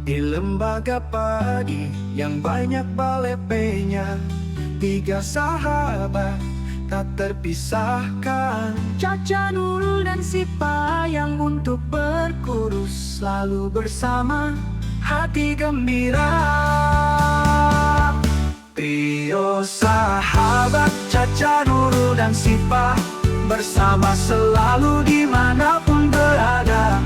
Di lembaga pagi yang banyak balepenya, tiga sahabat tak terpisahkan. Caca, Nurul, dan Sipa yang untuk berkurus selalu bersama, hati gembira. Trio sahabat Caca, Nurul, dan Sipa bersama selalu dimanapun berada,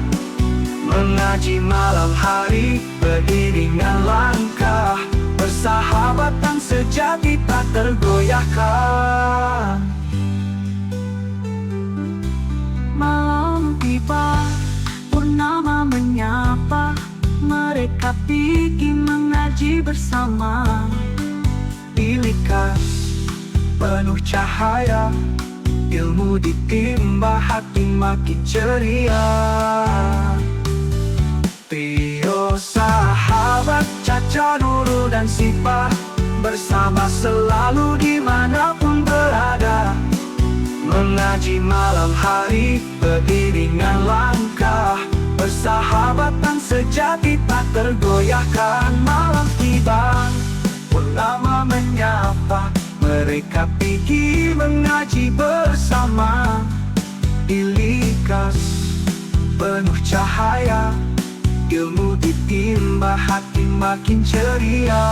mengaji malam hari beriringan langkah, persahabatan sejati tak tergoyahkan. Malam tiba, purnama menyapa, mereka pergi mengaji bersama. Bilik kas penuh cahaya, ilmu ditimba, hati makin ceria. Trio sahabat Caca, Nurul, dan Sipa bersama selalu dimanapun berada, mengaji malam hari beriringan langkah, persahabatan sejati tak tergoyahkan. Malam tiba, purnama menyapa, mereka pergi mengaji bersama. Ilikas penuh cahaya, ilmu ditimba, hati makin ceria.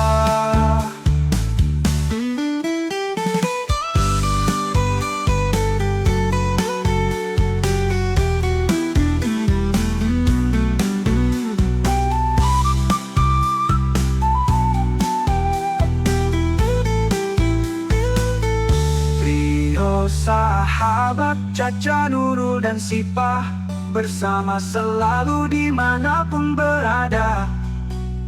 Trio sahabat Caca, Nurul, dan Sipa bersama selalu dimanapun berada,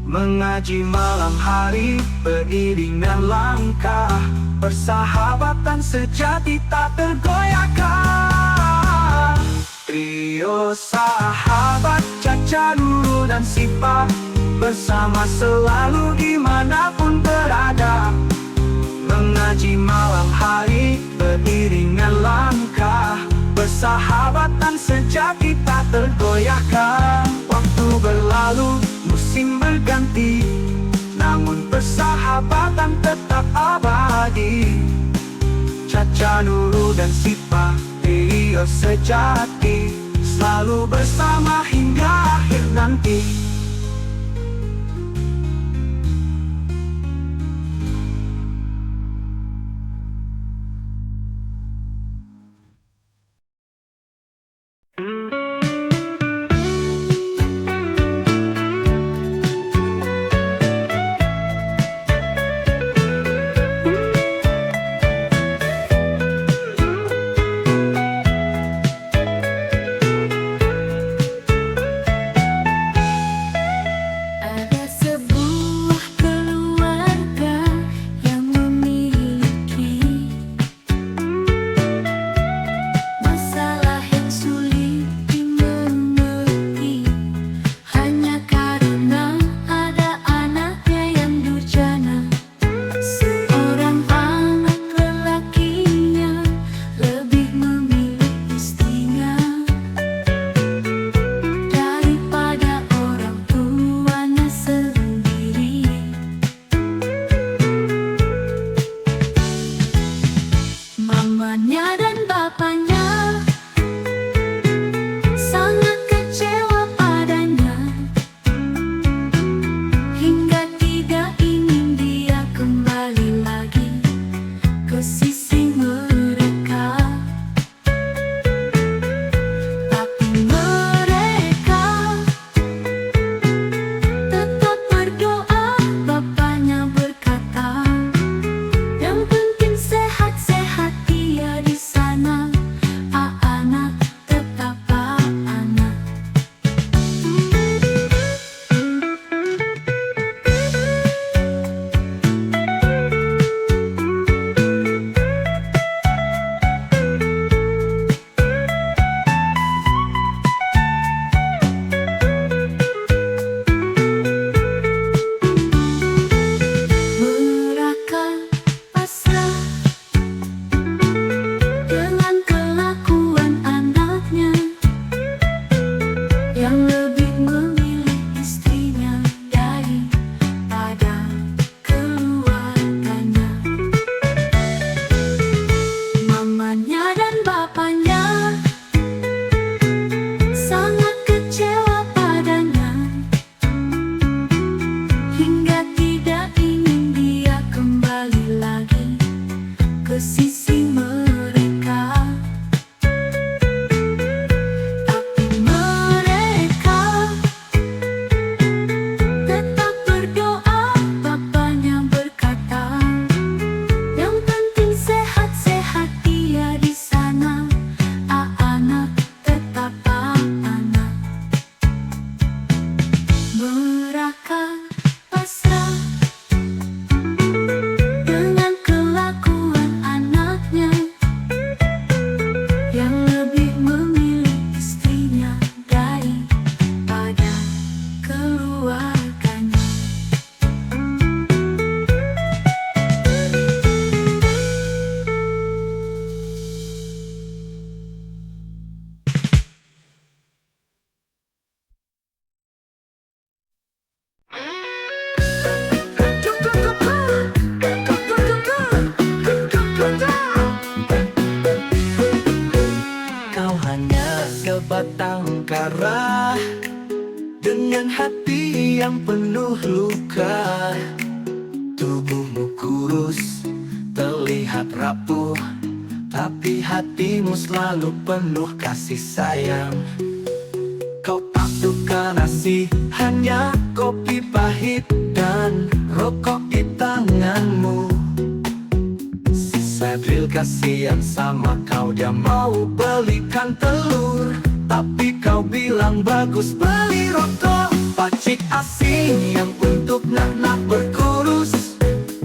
mengaji malam hari beriringan langkah, persahabatan sejati tak tergoyahkan. Trio sahabat Caca, Nurul, dan Sipa bersama selalu dimanapun berada, mengaji malam hari beriringan langkah, persahabatan sejati tak tergoyahkan. Waktu berlalu, musim berganti, namun persahabatan tetap abadi. Caca, Nurul, dan Sipa, trio sejati, selalu bersama hingga akhir nanti. marah dengan hati yang penuh luka. Tubuhmu kurus, terlihat rapuh, tapi hatimu selalu penuh kasih sayang. Kau tak suka nasi, hanya kopi pahit dan rokok di tanganmu. Si Sadril kasihan sama kau, dia mau belikan telur, tapi kau bilang bagus beli rokok. Pacik asing yang untuk nak berkurus,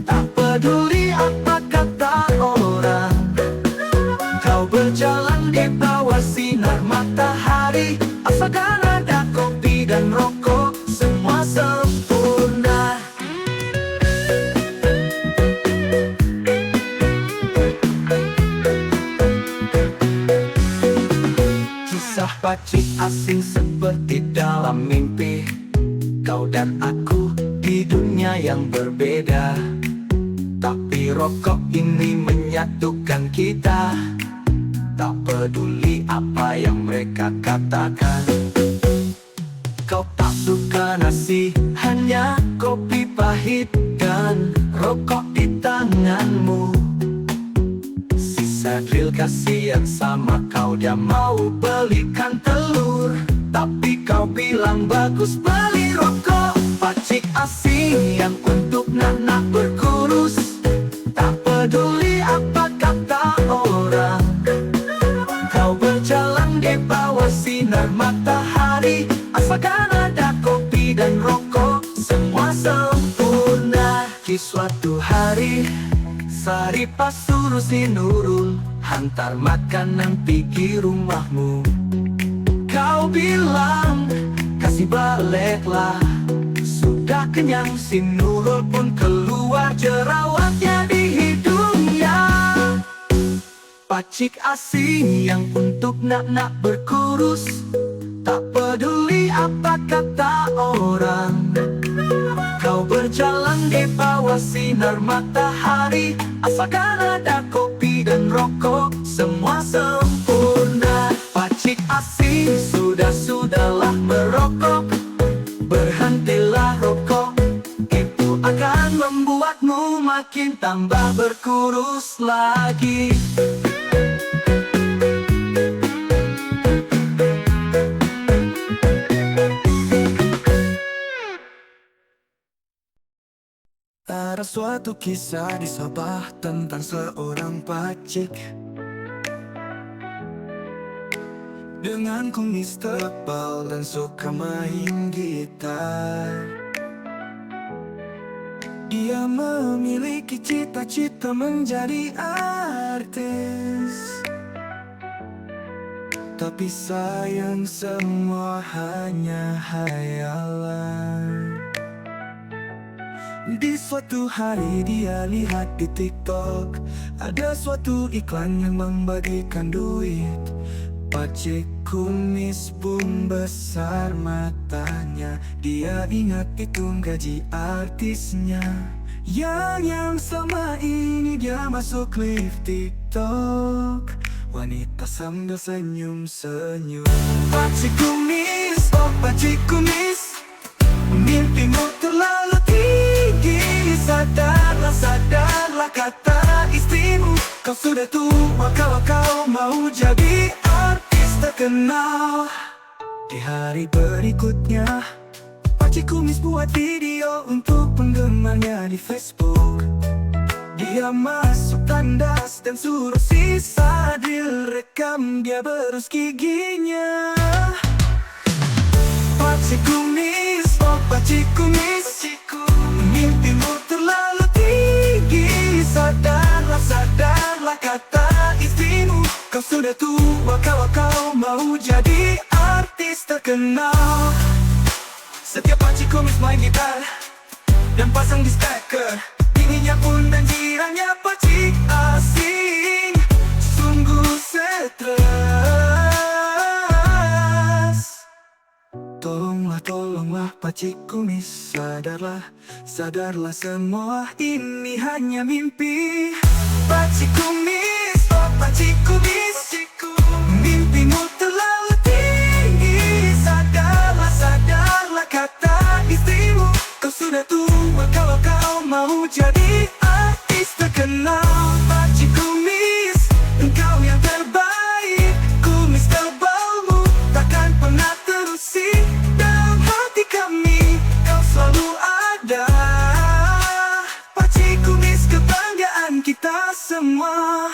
tak peduli apa kata orang. Kau berjalan di bawah sinar matahari, asalkan ada kopi dan rokok, semua sempurna. Kisah pacik asing seperti dalam mimpi, kau dan aku di dunia yang berbeda, tapi rokok ini menyatukan kita. Tak peduli apa yang mereka katakan. Kau tak suka nasi, hanya kopi pahit dan rokok di tanganmu. Si Sadril kasihan sama kau, dia mau belikan telur, tapi kau bilang bagus beli rokok. Pacik asing yang untuk nak berkurus, tak peduli apa kata orang. Kau berjalan di bawah sinar matahari, asalkan ada kopi dan rokok, semua sempurna. Di suatu hari, Saripah suruh si Nurul hantar makanan pergi rumahmu. Kau bilang, kasih baliklah. Sudah kenyang, si Nurul pun keluar, jerawatnya di hidungnya. Pacik asing yang untuk nak berkurus, tak peduli apa kata orang. Kau berjalan di bawah sinar matahari, asalkan ada kopi dan rokok, semua sempurna. Pacik asing, sudahlah merokok, berhentilah rokok, itu akan membuatmu makin tambah berkurus lagi. Ada suatu kisah di Sabah tentang seorang pacik dengan kumis tebal dan suka main gitar. Dia memiliki cita-cita menjadi artis, tapi sayang semua hanya hayalan. Di suatu hari dia lihat di TikTok, ada suatu iklan yang membagikan duit. Pacik kumis pun besar matanya, dia ingat hitung gaji artisnya. Yang sama ini dia masuk live TikTok, wanita sambil senyum-senyum. Pacik kumis, oh pacik kumis, mimpimu terlalu tinggi. Sadarlah kata istrimu, kau sudah tua kalau kau mau jadi artis terkenal. Di hari berikutnya, Pacik kumis buat video untuk penggemarnya di Facebook. Dia masuk tandas dan suruh si Sadril rekam dia berus giginya. Pacik kumis, oh pacik kumis, mimpimu terlalu tinggi. Sadarlah kata istrimu, kau sudah tua kalau kau mau jadi artis terkenal. Setiap pacik kumis main gitar dan pasang di speaker, ininya pun dan jirannya pacik asing sungguh stres. Tolonglah pacik kumis, sadarlah semua ini hanya mimpi. Pacik kumis, oh pacik kumis, mimpimu terlalu tinggi. mau jadi artis terkenal. Pakcik Kumis, engkau yang terbaik. Kumis tebalmu takkan pernah terusik. Dalam hati kami kau selalu ada. Pakcik Kumis, kebanggaan kita semua.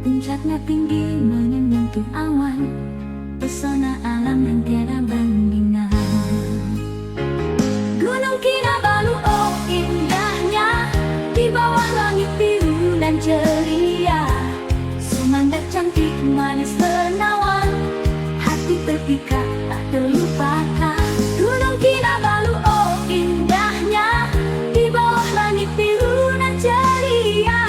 Puncaknya tinggi menyentuh awan, pesona alam yang tiada bandingan. Gunung Kinabalu, oh indahnya, di bawah langit biru dan ceria. Sumandak cantik manis menawan, hati terpikat tak terlupakan. Gunung Kinabalu, oh indahnya, di bawah langit biru dan ceria.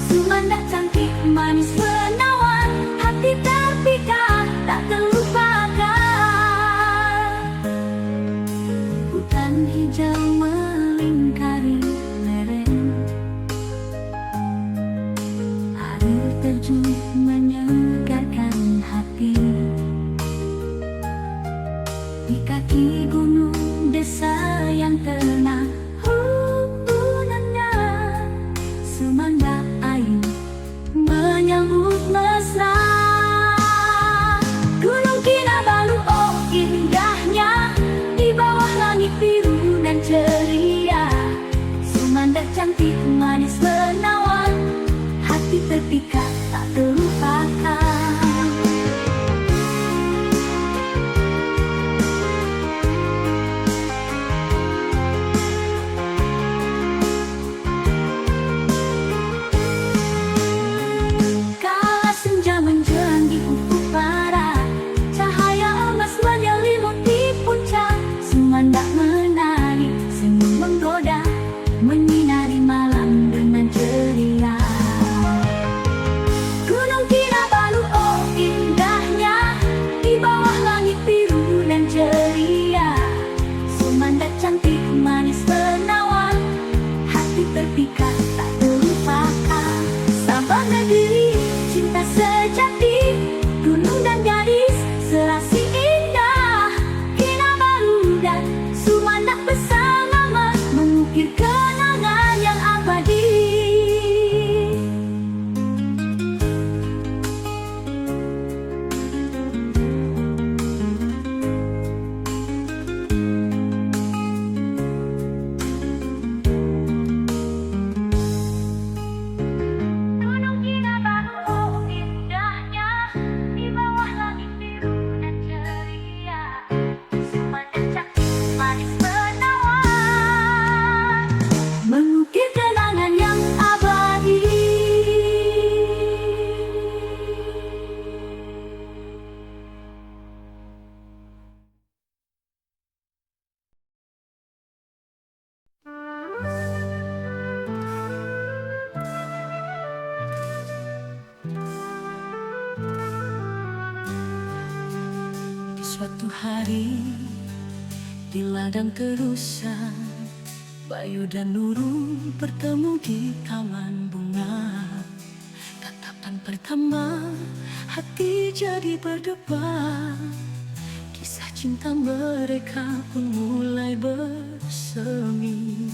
Sumandak cantik manis menawan, hati terpikat tak terlupakan. Hutan hijau melingkari lereng, air terjun menyegarkan hati. Di kaki gunung desa yang tenang, hubungannya Sumandak ayu menyambut mesra. Gunung Kinabalu, oh indahnya, di bawah langit biru dan ceria. Sumandak cantik manis menawan, hati terpikat tak terlupakan. cantik manis menawan, hati terpikat tak terlupakan. Sabah negeri cinta sejati, gunung dan gadis serasi indah. Kinabalu dan Sumandak bersama mengukir kenangan yang abadi. Gunung Kinabalu, oh indahnya, di bawah langit biru dan ceria. Sumandak cantik manis menawan, mengukir kenangan yang abadi. Suatu hari di ladang terusan, Bayu dan Nurul bertemu di taman bunga. Tatapan pertama hati jadi berdebar, kisah cinta mereka pun mulai bersemi.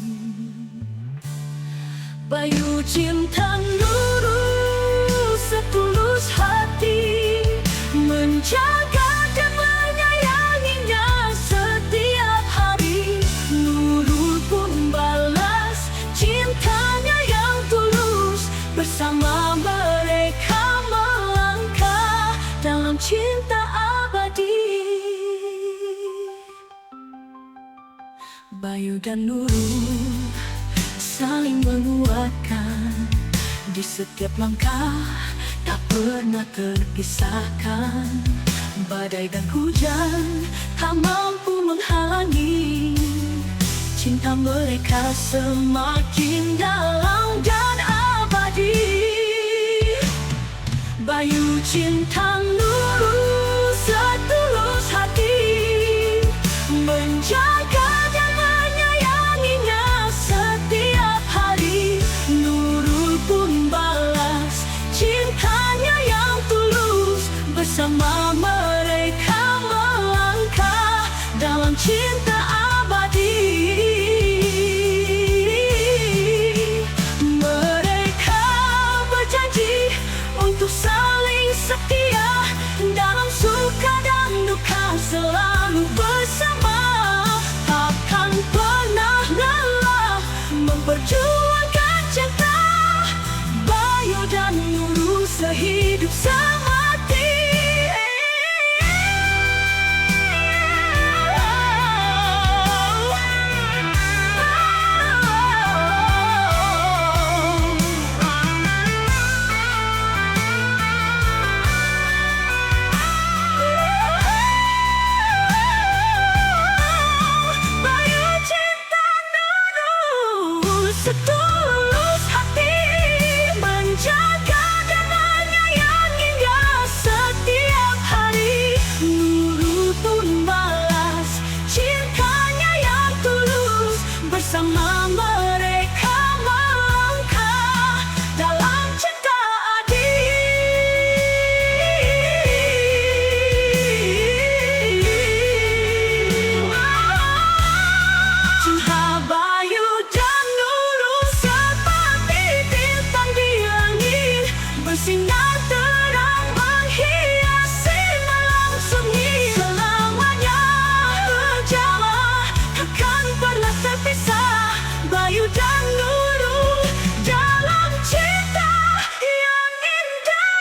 Bayu cinta Nurul setulus hati, menjaga dan menyayanginya setiap hari. Nurul pun balas cintanya yang tulus, bersama mereka melangkah dalam cinta abadi. Bayu dan Nurul saling menguatkan, di setiap langkah tak pernah terpisahkan. Badai dan hujan tak mampu menghalangi cinta mereka, semakin dalam dan abadi. Bayu cinta Nurul setulus hati, menjaga dan menyayanginya setiap hari. Nurul pun balas cintanya yang tulus, bersama mereka melangkah dalam cinta abadi. Mereka berjanji untuk saling setia, dalam suka dan duka selalu bersama. Takkan pernah lelah memperjuangkan cinta. Bayu dan Nurul sehidup semati. Bayu cinta Nurul setulus hati, menjaga dan menyayanginya setiap hari. Nurul pun balas cintanya yang tulus, bersama mereka melangkah dalam cinta adil. Cinta Bayu dan Nurul seperti bintang di langit, bersinar terang menghiasi malam sunyi. Selamanya berjala, takkan pernah terpisah. Bayu dan Nurul dalam cinta yang indah.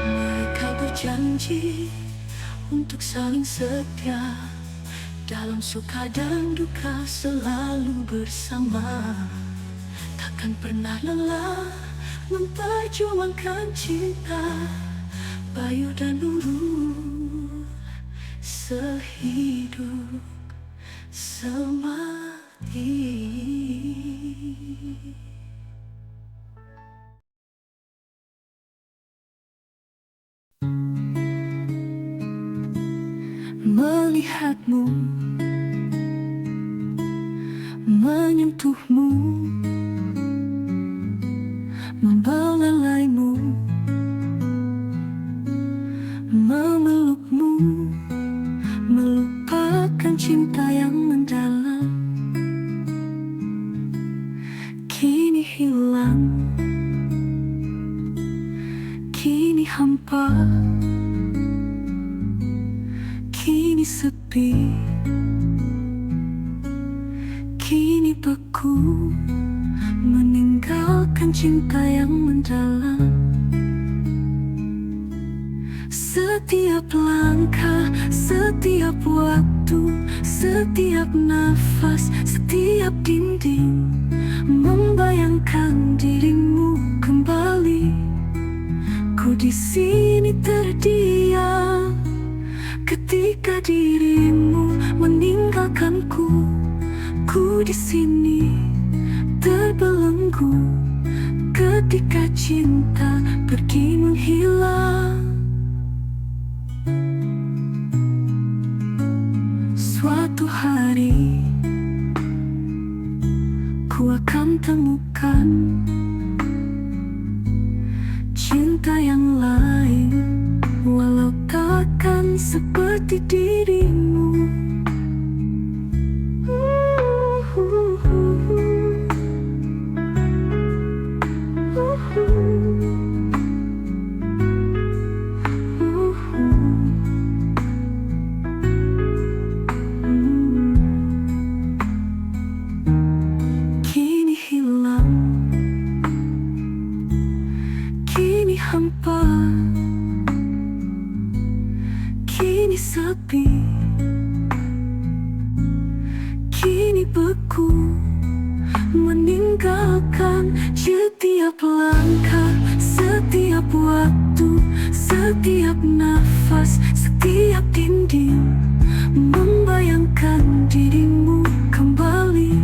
Mereka berjanji untuk saling setia, dalam suka dan duka selalu bersama. Takkan pernah lelah memperjuangkan cinta. Bayu dan Nurul sehidup semati. melihatmu, menyentuhmu, membelalaimu, memelukmu, melupakan cinta yang mendalam. Kini hilang, kini hampa, kini sepi, kini beku, meninggalkan cinta yang mendalam. Setiap langkah, setiap waktu, setiap nafas, setiap dinding membayangkan dirimu kembali. Ku di sini terdiam ketika dirimu meninggalkanku. Ku di sini terbelenggu ketika cinta pergi menghilang. Suatu hari ku akan temukan cinta yang lain, walau takkan seperti dirimu. Kini hilang, kini hampa, kini sepi, kini beku, meninggalkan setiap langkah, setiap waktu, setiap nafas, setiap dinding membayangkan dirimu kembali.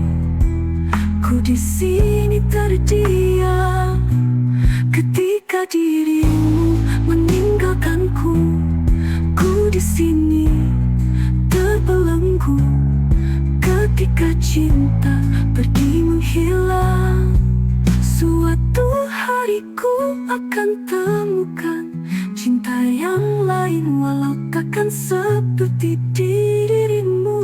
Ku di sini terdiam ketika dirimu meninggalkanku. Ku di sini terbelenggu ketika cinta pergi menghilang. Suatu hari ku akan temukan cinta yang lain, walau takkan seperti dirimu.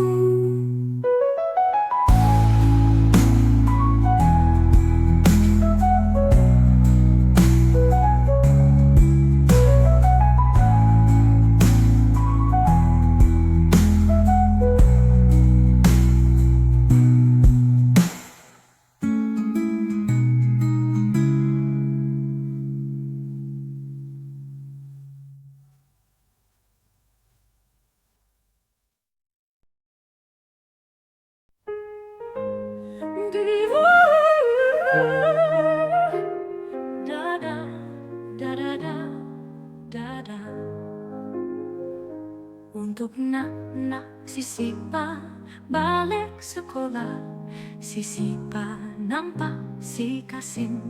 Untuk nak sisipa balik sekolah, sisipa nampak si Kasim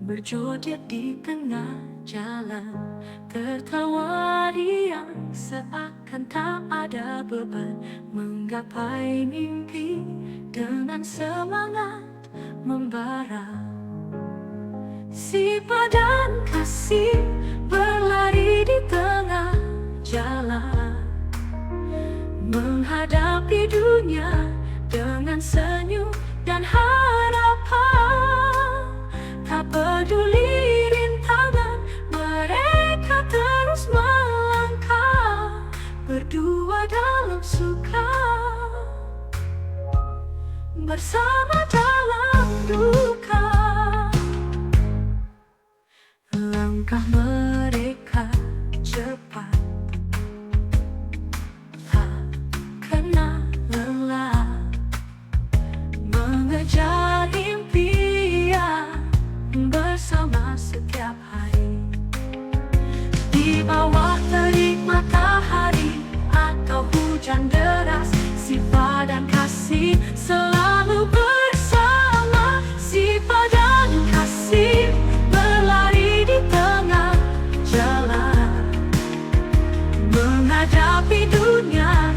berjoget di tengah jalan, tertawa riang seakan tak ada beban, menggapai mimpi dengan semangat membara. Sipa dan Kasim berlari di tengah jalan, menghadapi dunia dengan senyum dan harapan. Tak peduli rintangan, mereka terus melangkah, berdua dalam suka, bersama dalam duka. Langkah mereka cepat, mengejar impian bersama setiap hari. Di bawah terik matahari atau hujan deras, Sipa dan Kasim selalu bersama. Sipa dan Kasim berlari di tengah jalan, menghadapi dunia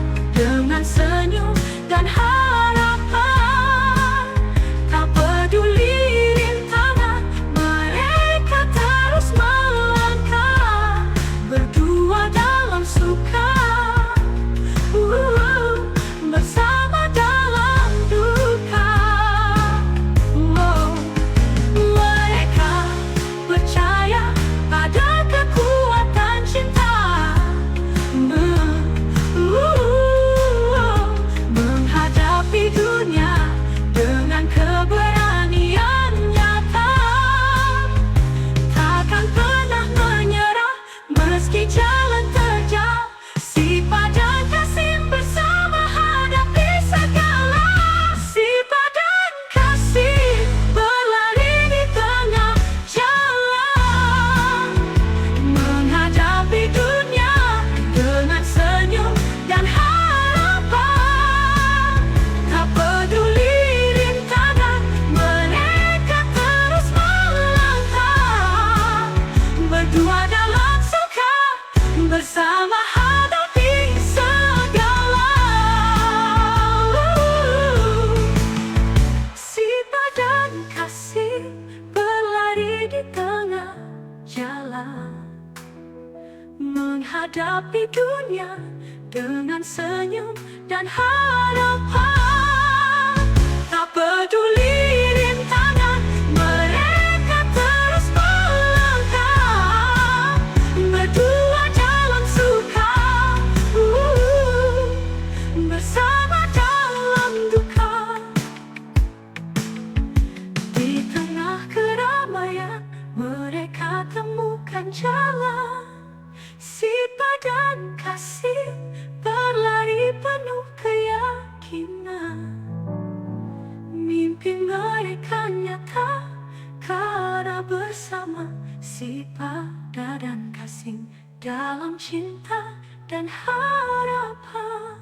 bersama hadapi segala. Sipa dan kasih berlari di tengah jalan, menghadapi dunia dengan senyum dan harapan. Tak peduli rintangan, mereka terus melangkah, berdua jalan suka, bersama dalam duka. Di tengah keramaian, mereka temukan jalan. Sipa dan kasih berlari penuh keyakinan. Mimpi mereka nyata karena bersama Sipa dan kasih dalam cinta dan harapan.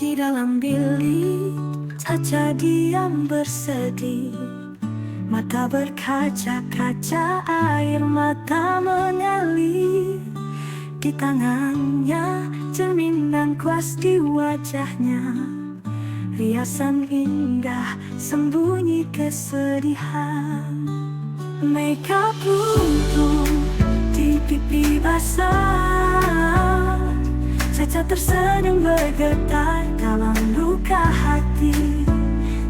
Di dalam bilik, Caca diam bersedih. Mata berkaca-kaca, air mata mengalir. Di tangannya, cerminan kuas di wajahnya. Riasan indah, sembunyi kesedihan. Makeup runtuh di pipi basah. Caca tersenyum bergetar dalam luka hati.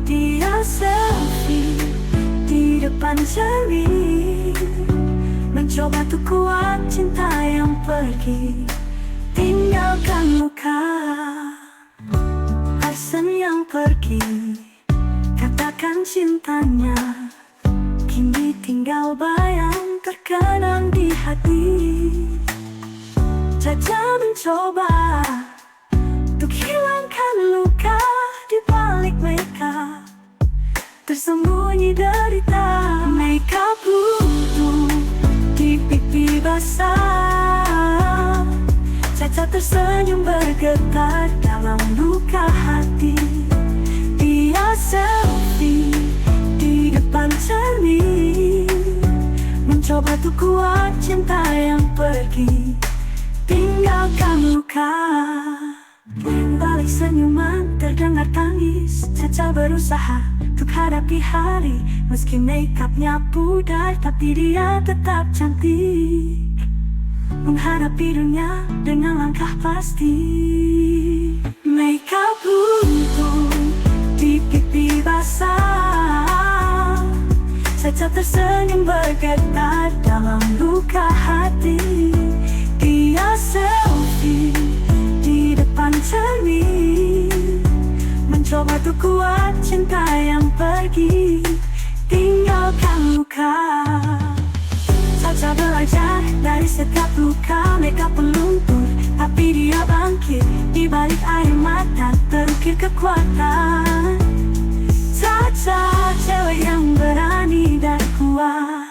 Dia selfie di depan cermin, mencoba untuk kuat cinta yang pergi, tinggalkan luka. Arsen yang pergi, katakan cintanya, kini tinggal bayang terkenang di hati. Caca mencoba untuk hilangkan luka di balik makeup, tersembunyi derita. Makeup runtuh di pipi basah. Caca tersenyum bergetar dalam luka hati. Dia selfie di depan cermin, mencoba untuk kuat cinta yang pergi, tinggalkan luka. Balik senyuman terdengar tangis. Caca berusaha untuk hadapi hari, meski makeupnya pudar, tapi dia tetap cantik. Menghadapi dunia dengan langkah pasti. Makeup runtuh di pipi basah. Caca tersenyum bergetar dalam luka hati. Dia selfie di depan cermin, mencoba untuk kuat cinta yang pergi, tinggalkan luka. Caca belajar dari setiap luka. Makeup peluntur, tapi dia bangkit. Di balik air mata terukir kekuatan. Caca cewek yang berani dan kuat.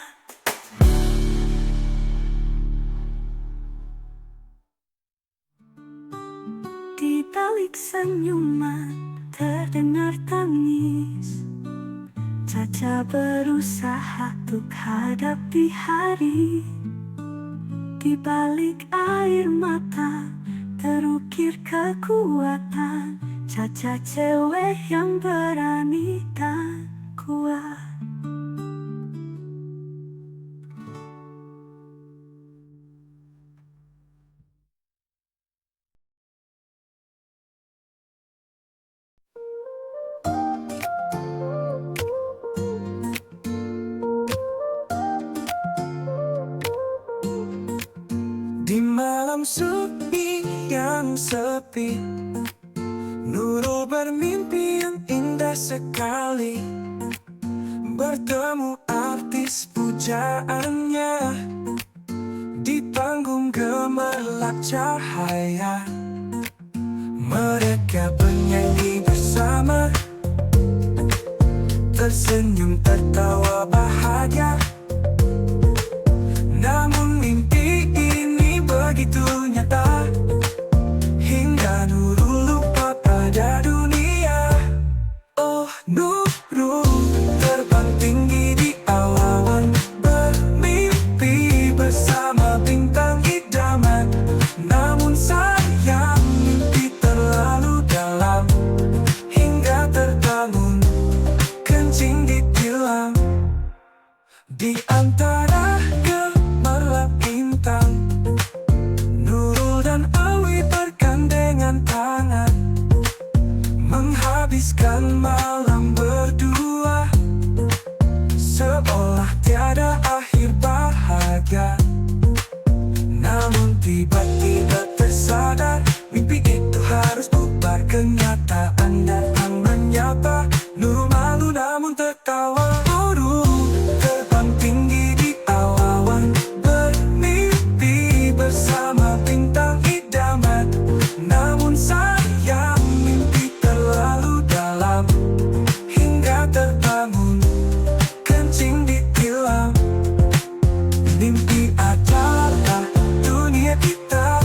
Di balik senyuman terdengar tangis. Caca berusaha untuk hadapi hari. Di balik air mata terukir kekuatan. Caca cewek yang berani dan kuat. Di malam sepi yang sepi, Nurul bermimpi yang indah sekali, bertemu artis pujaannya di panggung gemerlap cahaya. Mereka bernyanyi bersama, tersenyum tertawa bahagia. Namun itu nyata, hingga Nurul lupa pada dunia. Oh Nurul, terbang tinggi di awan, bermimpi bersama bintang idaman. Namun sayang mimpi terlalu dalam, hingga terbangun kencing ditilam. Di antara gemerlap bintang, Nurul dan Awi bergandengan tangan, menghabiskan malam berdua, seolah tiada akhir bahagia. Namun tiba-tiba tersadar, mimpi itu harus bubar. Kenyataan datang menyapa, Nurul malu namun tertawa. Nurul terbang tinggi di awan, bermimpi bersama bintang idaman. Namun sayang mimpi terlalu dalam, hingga terbangun kencing ditilam. Mimpi adalah dunia kita,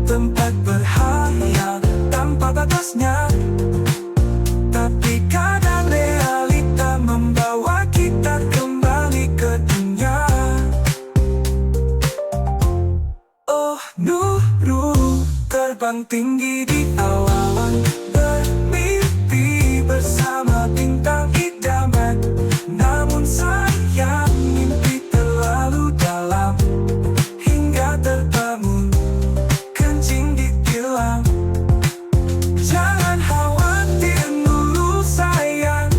tempat berhayal tanpa batasnya. Tapi kadang realita membawa kita kembali ke dunia. Oh Nurul, terbang tinggi di awan, bermimpi bersama bintang idaman. Namun sayang mimpi terlalu dalam, hingga terbangun kencing ditilam. Jangan khawatir Nurul sayang,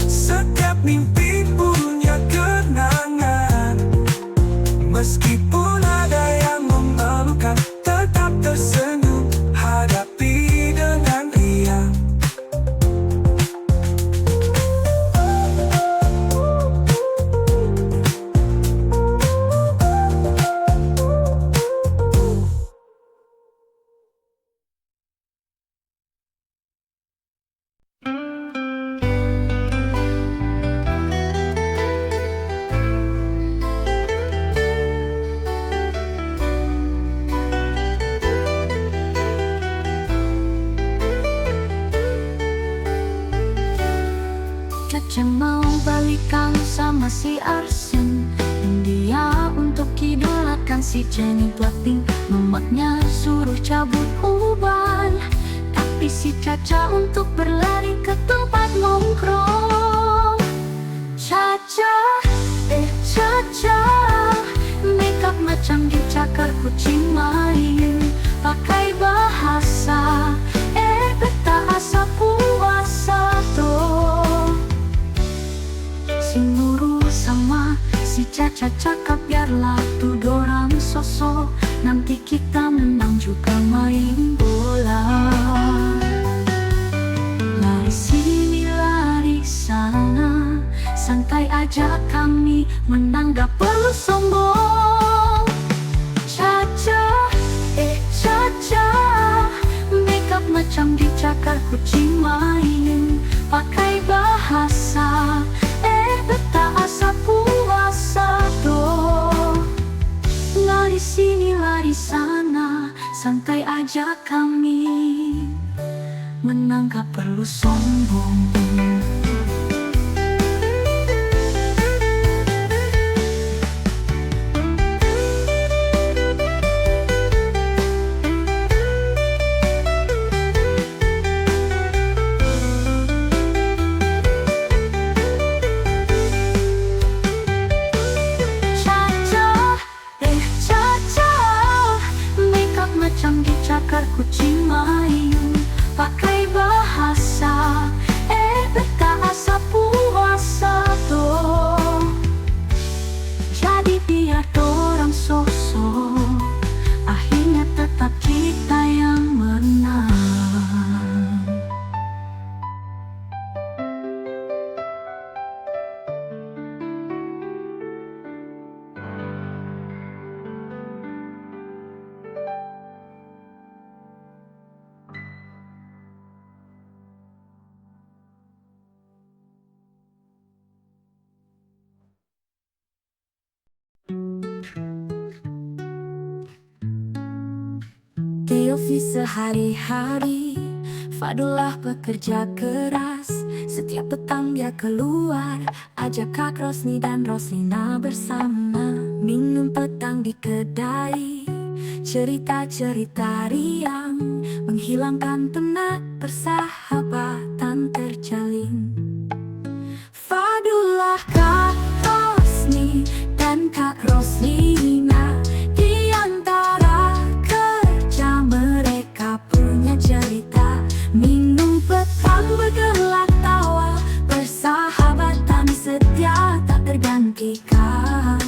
setiap mimpi punya kenangan. Meskipun ada yang memalukan, tetap tersenyum, hadapi dengan riang. Caca mau balikan sama si Arsen, dan dia untuk idolakan si Jennie Blackpink. Mamaknya suruh cabut uban, tapi si Caca untuk berlari ke tempat nongkrong. Caca, Caca, makeup macam dicakar kucing main, pakai bahasa, peta asa puasa tuh. Si Nurul sama si Caca cakap, biarlah tuh dorang sosok, nanti kita menang juga main bola. Lari sini lari sana, santai aja kami menang, gak perlu sombong. Caca, Caca, makeup macam dicakar kucing main, pakai bahasa, peta asa puasa tuh. Lari sini lari sana, santai aja kami menang, gak perlu sombong. Macam dicakar kucing main, pakai bahasa, peta Di office sehari-hari, Fadullah bekerja keras. Setiap petang dia keluar, ajak Kak Rosni dan Roslina bersama minum petang di kedai. Cerita-cerita riang menghilangkan penat, persahabatan terjalin. Fadullah, Kak Rosni, dan Kak Roslina, di antara kerja mereka punya cerita. Minum petang bergelak tawa, persahabatan setia tak tergantikan.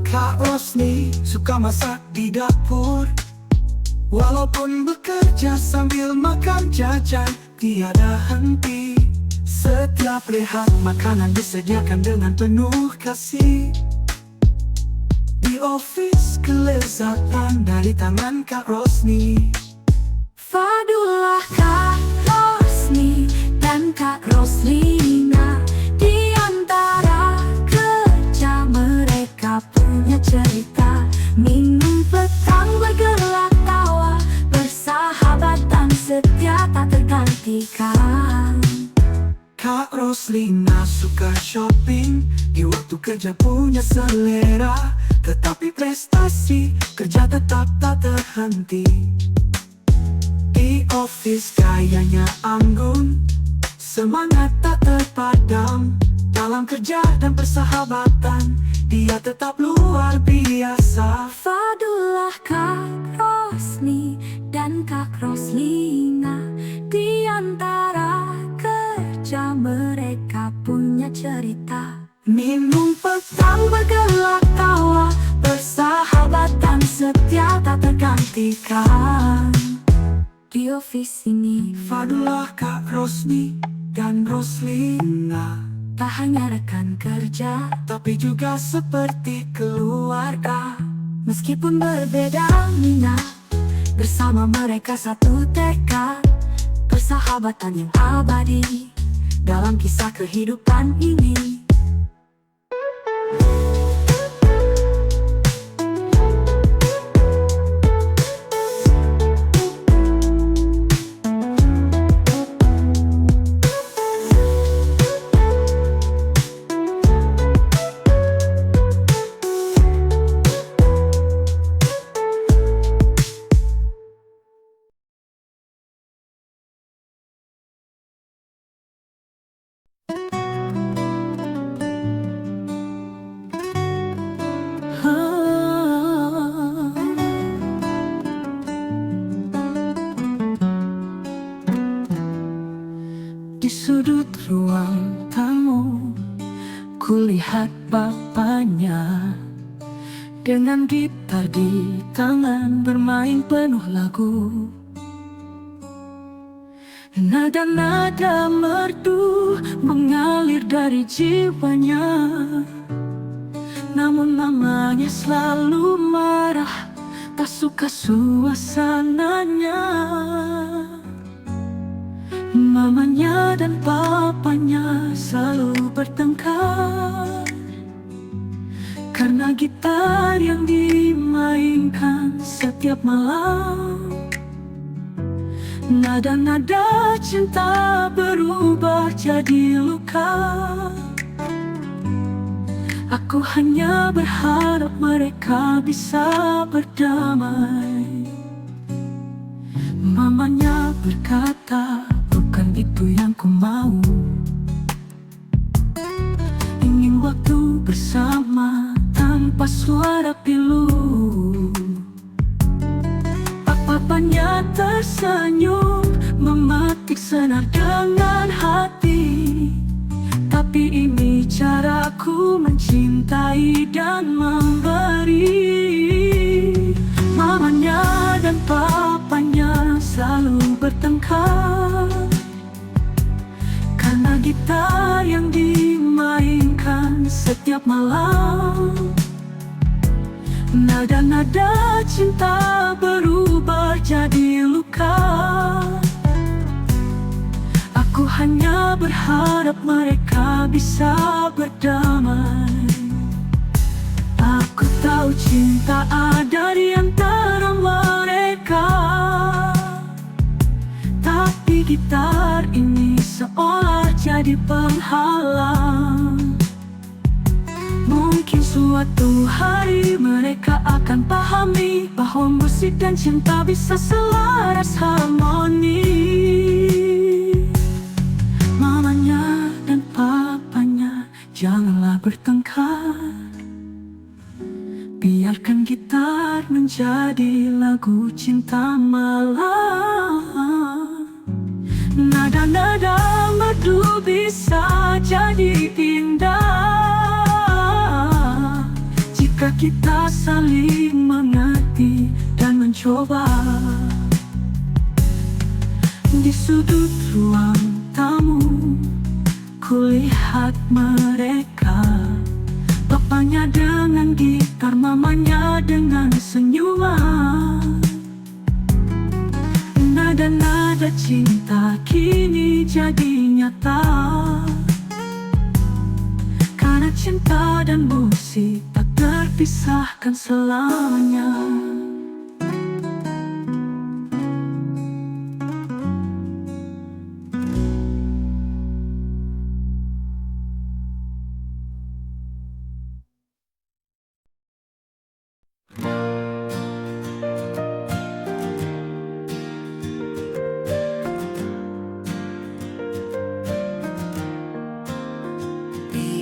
Kak Rosni suka masak di dapur, walaupun bekerja sambil makan jajan tiada henti. Setiap rehat makanan disediakan dengan penuh kasih. Di office kelezatan dari tangan Kak Rosni. Fadullah, Kak Rosni, dan Kak Roslina, di antara kerja mereka punya cerita. Minum petang bergelak tawa, persahabatan setia tak tergantikan. Kak Roslina suka shopping, di waktu kerja punya selera. Tetapi prestasi kerja tetap tak terhenti. Di office gayanya anggun, semangat tak terpadam. Dalam kerja dan persahabatan, dia tetap luar biasa. Fadullah, Kak Rosni, dan Kak Roslina, di antara kerja mereka punya cerita. Minum petang bergelak tawa, persahabatan setia tak tergantikan. Di office ini, Fadullah, Kak Rosni, dan Roslina tak hanya rekan kerja, tapi juga seperti keluarga. meskipun berbeda minat, bersama mereka satu tekad. Persahabatan yang abadi dalam kisah kehidupan ini. Di sudut ruang tamu, kulihat bapaknya dengan gitar di tangan bermain penuh lagu. Nada-nada merdu mengalir dari jiwanya, namun mamanya selalu marah, tak suka suasananya. Mamanya dan papanya selalu bertengkar karena gitar yang dimainkan setiap malam. Nada-nada cinta berubah jadi luka. Aku hanya berharap mereka bisa berdamai. Mamanya berkata, bukan itu yang ku mau. Ingin waktu bersama tanpa suara pilu. Papanya tersenyum, mematik senar dengan hati. Tapi ini caraku mencintai dan memberi. Mamanya dan papanya selalu bertengkar karena gitar yang dimainkan setiap malam. Nada-nada cinta berubah jadi luka. Aku hanya berharap mereka bisa berdamai. Aku tahu cinta ada di antara mereka, tapi gitar ini seolah jadi penghalang. Mungkin suatu hari mereka akan pahami bahwa musik dan cinta bisa selaras harmoni. Mamanya dan papanya janganlah bertengkar, biarkan gitar menjadi lagu cinta malam. Nada-nada merdu bisa jadi indah jika kita saling mengerti dan mencoba. Di sudut ruang tamu kulihat mereka, bapaknya dengan gitar, mamanya dengan senyuman. Nada-nada cinta kini jadi nyata, karena cinta dan musik tak terpisahkan selamanya.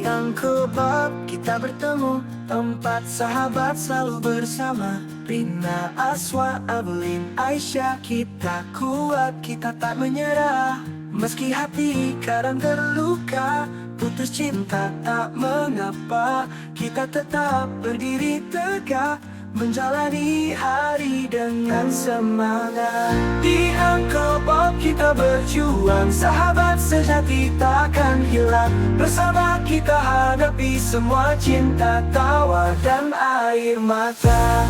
Uncle Bob kita bertemu, tempat sahabat selalu bersama. Rina, Aswa, Evelyn, Aisyah, kita kuat, kita tak menyerah. Meski hati kadang terluka, putus cinta tak mengapa, kita tetap berdiri tegak, menjalani hari dengan semangat. Di Uncle Bob kita berjuang, sahabat sejati takkan hilang. Bersama kita hadapi semua cinta, tawa dan air mata.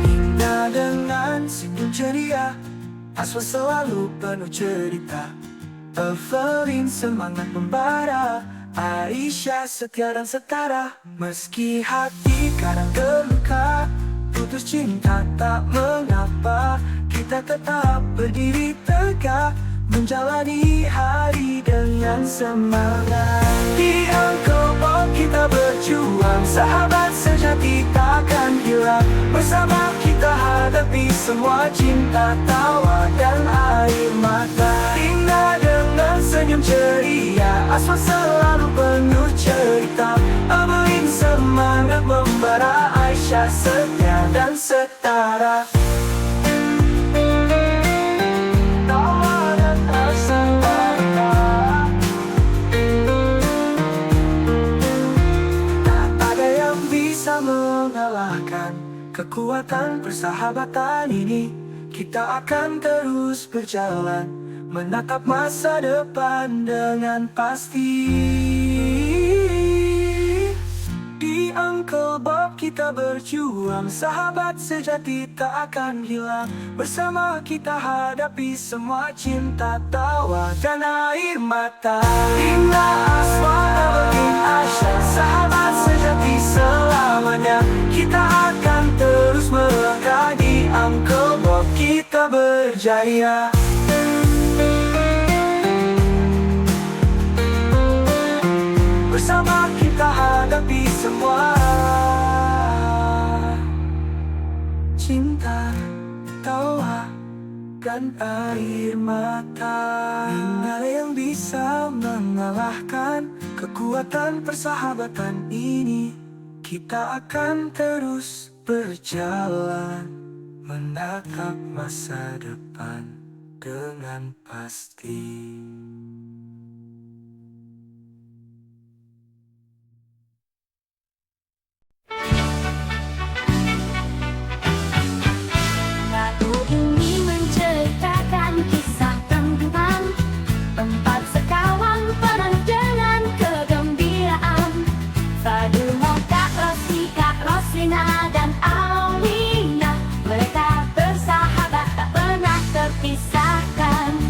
Indah dengan senyum ceria, Aswa selalu penuh cerita, Evelyn semangat membara, Aisyah setia dan setara. Meski hati kadang terluka, putus cinta tak mengapa, kita tetap berdiri tegak, menjalani hari dengan semangat. Di Uncle Bob kita berjuang, sahabat sejati takkan hilang. Bersama kita hadapi semua cinta, tawa dan air mata. Indah dengan senyum ceria, Aswa selalu penuh cerita, Evelyn semangat membara, Aisyah setia dan setara. Mengalahkan kekuatan persahabatan ini, kita akan terus berjalan, menatap masa depan dengan pasti. Di Uncle Bob kita berjuang, sahabat sejati tak akan hilang. Bersama kita hadapi semua cinta, tawa dan air mata. Rina, Aswa, Evelyn, Aisyah, sahabat sejati selamanya. Kita akan terus melangkah, di Uncle Bob kita berjaya. Bersama kita hadapi semua cinta, tawa dan air mata. Tak ada yang bisa mengalahkan kekuatan persahabatan ini. Kita akan terus berjalan, menatap masa depan dengan pasti. Lagu ini menceritakan kisah tentang tempat sekawan penuh dengan kegembiraan. Fadul, Kak Rossi, Kak Roslina dan Alina, mereka bersahabat tak pernah terpisahkan.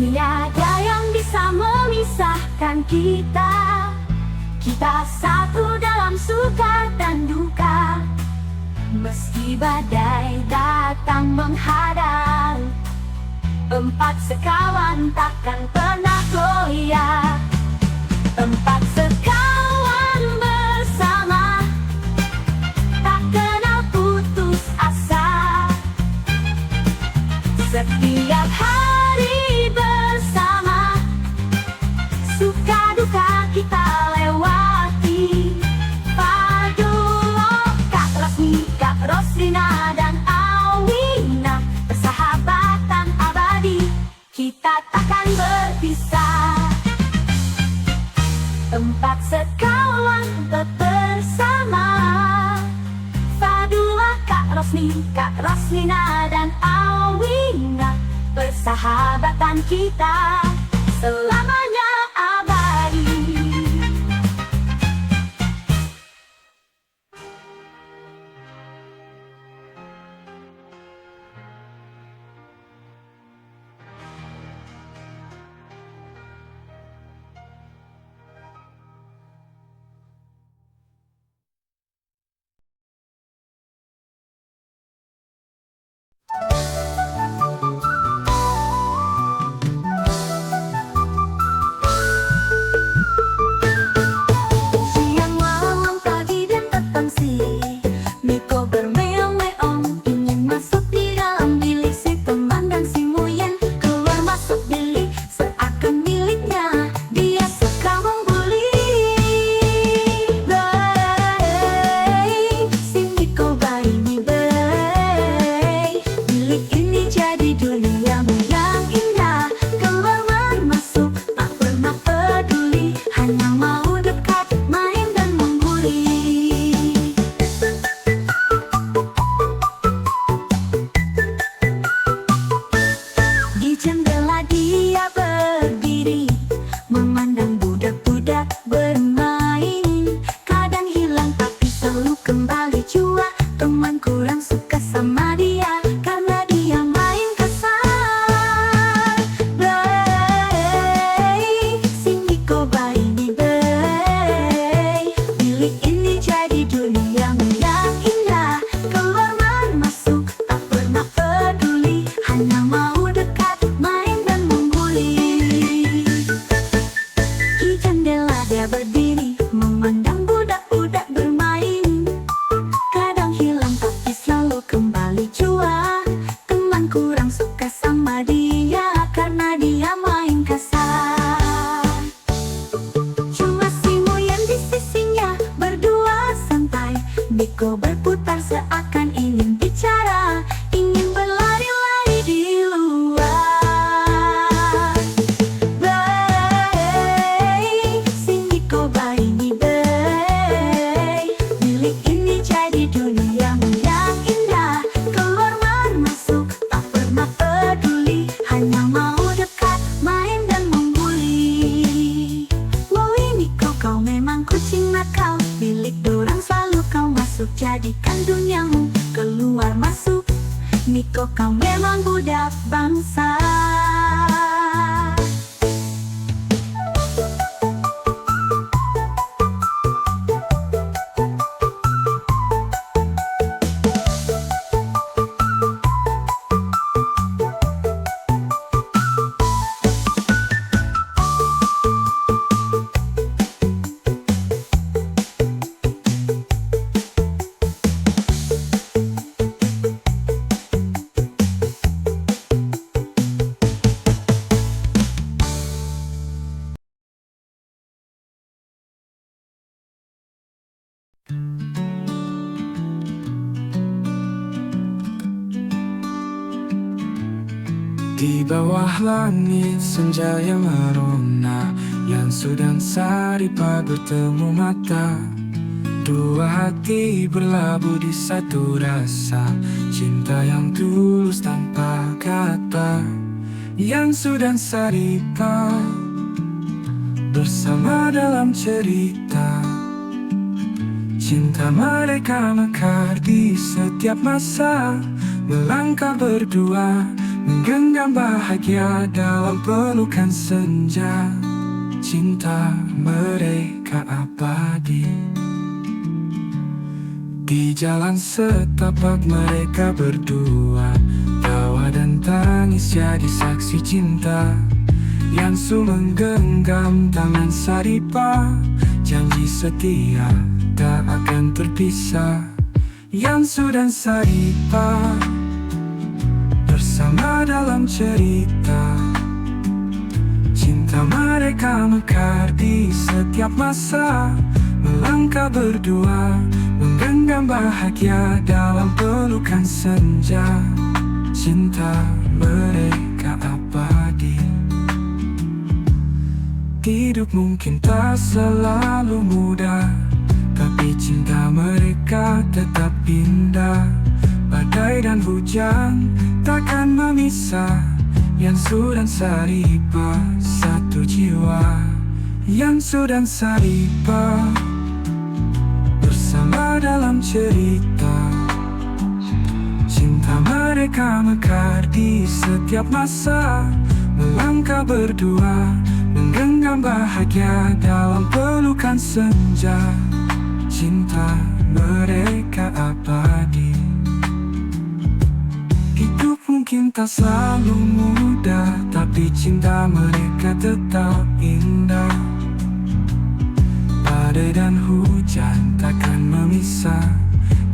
Tiada yang bisa memisahkan kita. Kita satu dalam suka dan duka. Meski badai datang menghadang, empat sekawan takkan pernah goyah. Empat sekawan bersama, tak kenal putus asa. Setiap hari bersama, suka duka kita lewati. Fadul, Kak Rosni, Kak Roslina dan Awina, persahabatan abadi, kita takkan berpisah. Empat sekawan bersama, Fadula, Kak Rosni, Kak Roslina dan Awina, persahabatan kita selamanya abadi. Siang malam pagi dan petang silih, Miko bermeong-meong ingin masuk di dalam bilik si teman dan si Muyen. Keluar masuk bilik seakan miliknya, dia suka membuli. Baik, si Miko bayi ini baik, bilik ini jadi duniamu yang indah. Keluar masuk tak pernah peduli, hanya mau dekat, main dan mengguli. Di jendela dia berdiri, memandang budak-budak bermain. Kadang hilang tapi selalu kembali jua. Teman kurang suka sama dia karena dia main kasar. Baik, si Miko bayi ini baik, bilik ini jadi duniamu yang indah. Keluar masuk tak pernah peduli, hanya mau dekat, main dan mengguli. Di jendela dia berdiri, memandang budak-budak bermain. Kadang hilang tapi selalu kembali jua. Teman kurang suka sama dia karena dia main kasar. Cuma si Muyen di sisinya berdua santai. Miko berputar seakan ingin bicara, ingin berlari-lari di luar. Baik, si Miko bayi ini baik, bilik ini jadi duniamu yang indah. Keluar masuk tak pernah peduli, hanya mau dekat, main dan membuli. Woi Miko, kau memang kucing nakal, bilik dorang selalu kau masuk, jadikan duniamu. Keluar masuk, Miko kau memang budak bangsa. Di bawah langit senja yang merona, Yansu dan Saripa bertemu mata. Dua hati berlabuh di satu rasa, cinta yang tulus tanpa kata. Yansu dan Saripa bersama dalam cerita. Cinta mereka mekar di setiap masa, melangkah berdua menggenggam bahagia dalam pelukan senja. Cinta mereka abadi. Di jalan setapak mereka berdua, tawa dan tangis jadi saksi cinta. Yansu menggenggam tangan Saripa, janji setia tak akan terpisah. Yansu dan Saripa bersama dalam cerita. Cinta mereka mekar di setiap masa, melangkah berdua, menggenggam bahagia dalam pelukan senja. Cinta mereka abadi. Hidup mungkin tak selalu mudah, tapi cinta mereka tetap indah. Badai dan hujan takkan memisah. Yansu dan Saripa satu jiwa. Yansu dan Saripa bersama dalam cerita. Cinta mereka mekar di setiap masa, melangkah berdua, menggenggam bahagia dalam pelukan senja. Cinta mereka abadi. Hidup mungkin tak selalu mudah, tapi cinta mereka tetap indah. Badai dan hujan takkan memisah.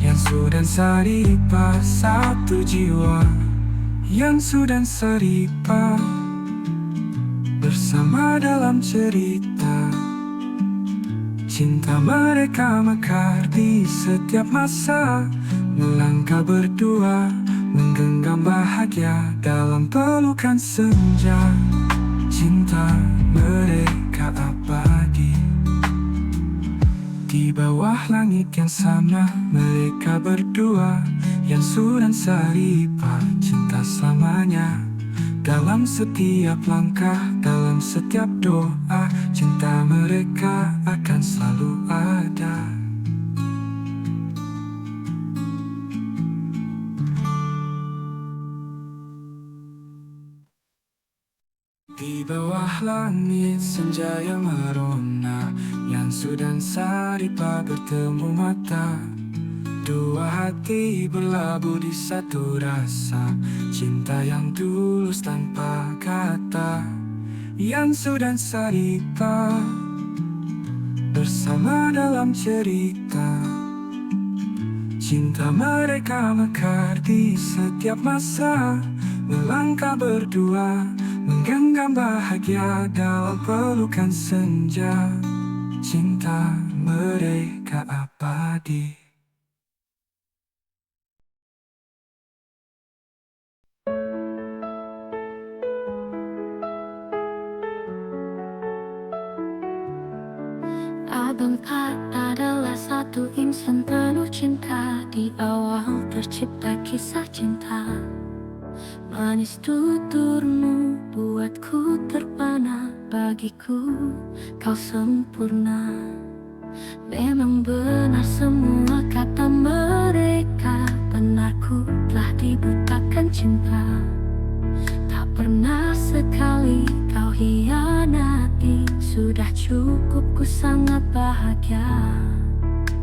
Yansu dan Saripa satu jiwa. Yansu dan Saripa bersama dalam cerita. Cinta mereka mekar di setiap masa, melangkah berdua, menggenggam bahagia dalam pelukan senja. Cinta mereka abadi. Di bawah langit yang sama mereka berdua. Yansu dan Saripa cinta selamanya. Dalam setiap langkah, dalam setiap doa, cinta mereka akan selalu ada. Di bawah langit senja yang merona, Yansu dan Saripa bertemu mata. Dua hati berlabuh di satu rasa, cinta yang tulus tanpa kata. Yansu dan Saripa bersama dalam cerita. Cinta mereka mekar di setiap masa, melangkah berdua, menggenggam bahagia dalam pelukan senja. Cinta mereka abadi. Abang adalah satu insan penuh cinta. Di awal tercipta kisah cinta. Manis tuturmu buatku terpana. Bagiku kau sempurna. Memang benar semua kata mereka. Benarku telah dibutakan cinta. Tak pernah sekali kau hianati. Sudah cukup, ku sangat bahagia.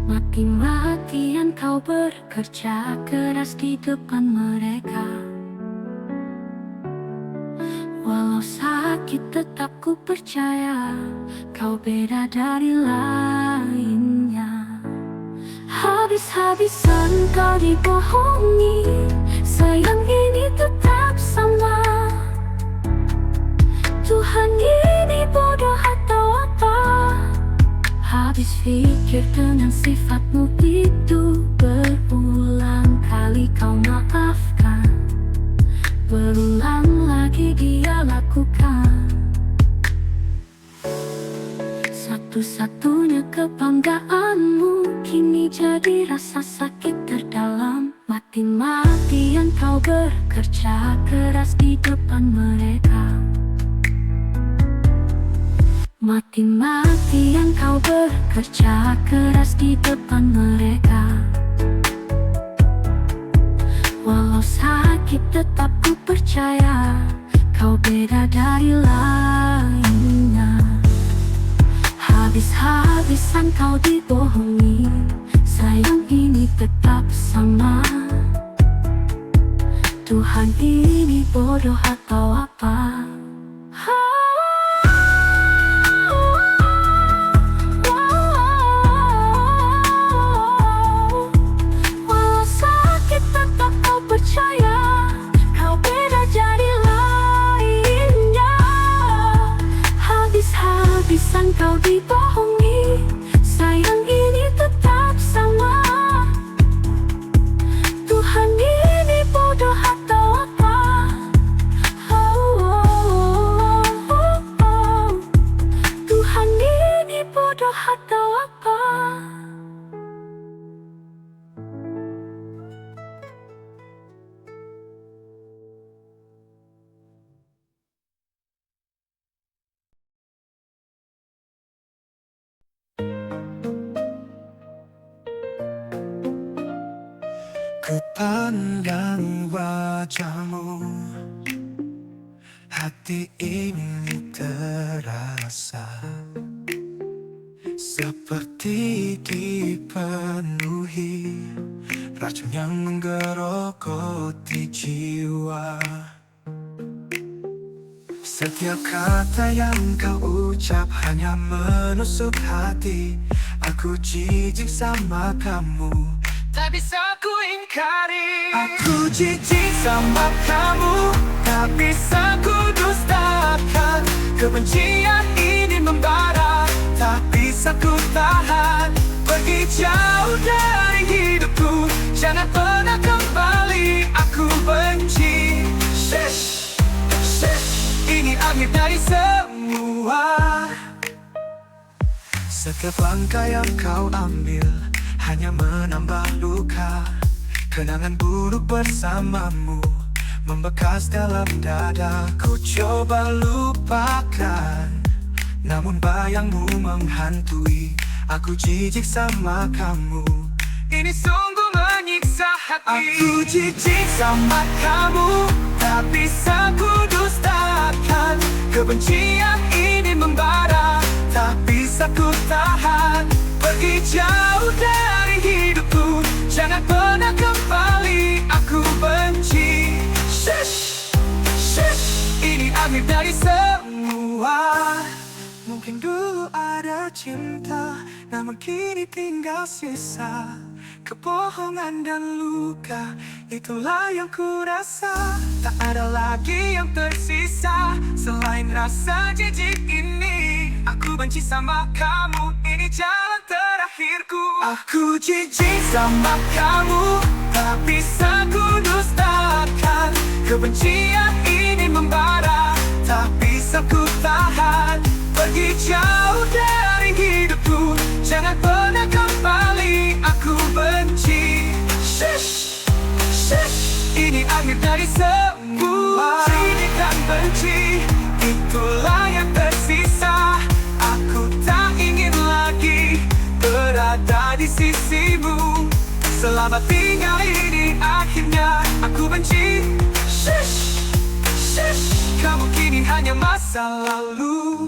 Mati-matian kau bekerja keras di depan mereka. Walau sakit tetap ku percaya kau beda dari lainnya. Habis-habisan kau dibohongi, sayang ini tetap sama. Tuhan ini bodoh atau apa? Habis pikir dengan sifatmu itu. Berulang kali kau maafkan, berulang lagi dia lakukan. Satu-satunya kebanggaanmu kini jadi rasa sakit terdalam. Mati-matian kau bekerja keras di depan mereka. Mati-matian kau bekerja keras di depan mereka. Walau sakit tetap ku percaya kau beda dari lainnya. Habis-habisan kau dibohongi, sayang ini tetap sama. Tuhan ini bodoh atau apa? Walau sakit tetap kau percaya kau beda jadi lainnya. Habis-habisan kau dibohongi, sayang ini tetap sama. Tuhan ini bodoh atau apa? Tuhan ini bodoh atau apa? Ku pandang wajahmu, hati ini terasa seperti dipenuhi racun yang menggerogoti jiwa. Setiap kata yang kau ucap hanya menusuk hati. Aku jijik sama kamu, tak bisa ku ingkari. Aku jijik sama kamu, tak bisa ku dustakan. Kebencian ini membara, tak bisa ku tahan. Pergi jauh dari hidupku, jangan pernah kembali. Aku benci. Shesh, shesh, ini akhir dari semua. Setiap langkah yang kau ambil hanya menambah luka. Kenangan buruk bersamamu membekas dalam dada. Ku coba lupakan, namun bayangmu menghantui. Aku jijik sama kamu, ini sungguh menyiksa hati. Aku jijik sama kamu, tak bisa ku dustakan. Kebencian ini membara, tak bisa ku tahan. Pergi jauh dari hidupku, jangan pernah kembali. Aku benci. Shesh, shesh, ini akhir dari semua. Mungkin dulu ada cinta, namun kini tinggal sisa kebohongan dan luka. Itulah yang ku rasa, tak ada lagi yang tersisa selain rasa jijik ini. Aku benci sama kamu, ini jalan terakhirku. Aku jijik sama kamu, tak bisa ku dustakan. Kebencian ini membara, tak bisa ku tahan. Pergi jauh dari hidupku, jangan pernah kembali. Aku benci. Shesh, shesh, ini akhir dari semua. Ini dan benci, itulah yang tersisa. Aku tak ingin lagi berada di sisimu. Selamat tinggal, ini akhirnya. Aku benci. Shesh, shesh, kamu kini hanya masa lalu.